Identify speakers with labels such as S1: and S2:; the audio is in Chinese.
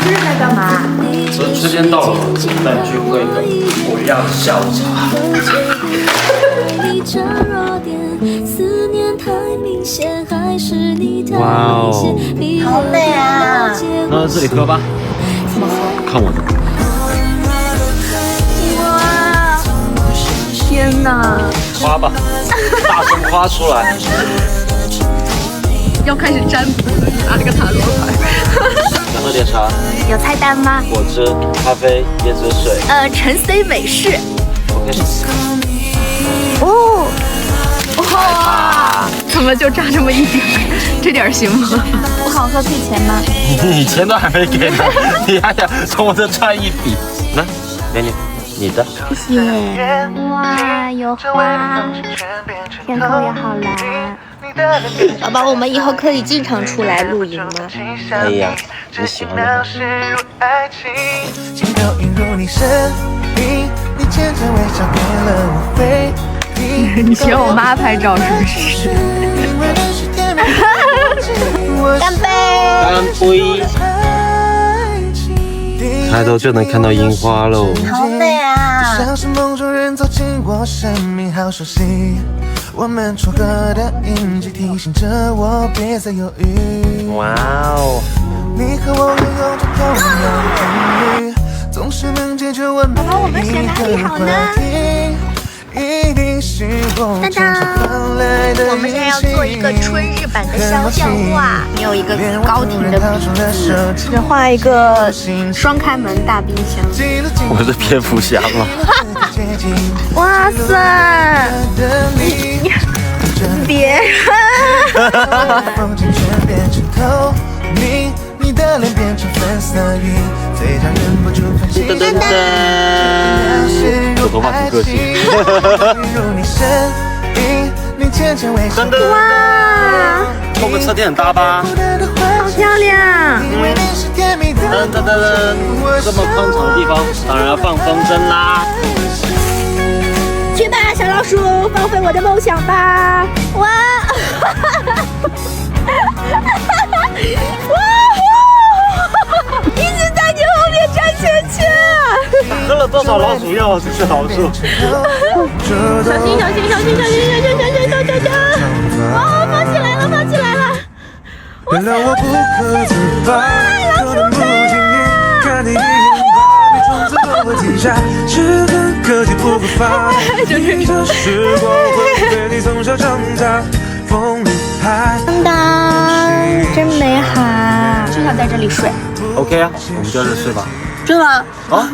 S1: 吃在干嘛？
S2: 时间到了，带你去喝一个我要的下午茶。
S3: 哇哦，
S1: 好美啊！
S2: 那这里喝吧。
S1: 怎么喝？
S2: 看我的。
S1: 哇！天哪！
S2: 夸吧，大声夸出来。
S1: 要开始占卜了，拿了个塔罗牌。
S2: 想喝点啥？
S1: 有菜单吗？
S2: 果汁、咖啡、椰子水。
S1: 橙 C 美式。
S2: OK。
S1: 哦，哇！怎么就差这么一点？这点行吗？不好喝，退钱吗？
S2: 你钱都还没给呢，你还想从我这赚一笔？来，美女，你的。
S1: 谢谢。哇，有花，天空也好蓝。宝宝，我们以后可以经常出来露营吗？
S2: 可以呀，你喜欢的。
S1: 你学我妈拍照是不是？干杯！
S2: 干杯！抬头就能看到樱花喽。
S1: 好美啊！
S4: 像是梦中人走进我生命，好熟悉。我们重合的印记提醒着我，别再犹豫。
S2: 哇哦！
S4: 你和我拥有着同样的频率，总是能解决完每一个话题。一定是我
S1: 当当，我们现在要做一个春日版的肖像画，没有一个高庭的笔，就画一个双开门大冰箱。
S2: 我是蝙蝠侠吗？
S1: 哇塞！你别！
S4: 你的脸变成粉色云，最让人不住放心。
S2: 噔噔噔，我头发挺个性。真的哇！后跟车店很搭吧？
S1: 好漂亮！
S2: 噔噔噔噔，这么宽敞的地方，当然要放风筝啦！
S1: 去吧，小老鼠，放飞我的梦想吧！哇！一直在你后面转圈圈。
S2: 喝了多少老鼠药？这是老鼠。
S1: 小心小心小心小心小心小心小心！哦，放起来了，放起来了！哇塞！老鼠看你当当，真美好，就想在这里睡。
S2: OK 啊，我们就在这睡吧。
S1: 真的吗？
S2: 啊。